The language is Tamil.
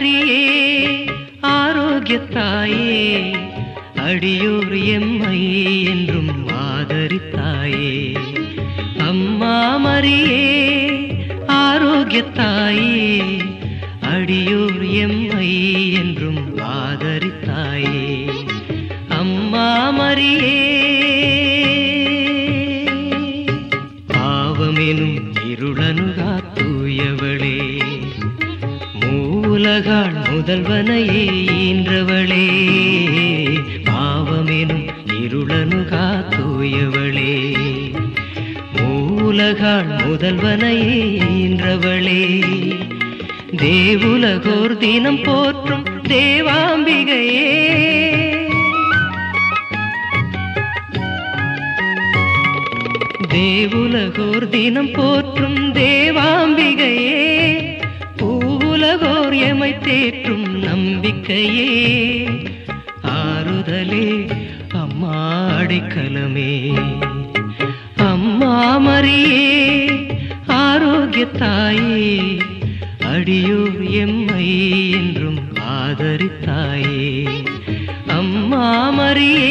மரியே ஆரோக்கியத்தாயே அடியோர் எம்மை என்றும் ஆதரித்தாயே அம்மா மரியே ஆரோக்கியத்தாயே அடியோர் எம்மை என்றும் ஆதரித்தாயே அம்மா மரியே பாவமெனும் இருளனுகா தூயவளே மூலகாள் முதல்வனையே ஈன்றவளே பாவமெனும் இருளனுகா தூயவளே மூலகாள் முதல்வனையே ஈன்றவளே தேவுலகோர் தினம் போற்றும் தேவாம்பிகையே தேவுலகோர் தினம் போற்றும் தேவாம்பிகையே பூவுலகோர் எமை தேற்றும் நம்பிக்கையே ஆறுதலே அம்மா அடைக்கலமே அம்மா மரியே ஆரோக்கியத்தாயே அடியோர் எம்மை என்றும் ஆதரித்தாயே அம்மா மரியே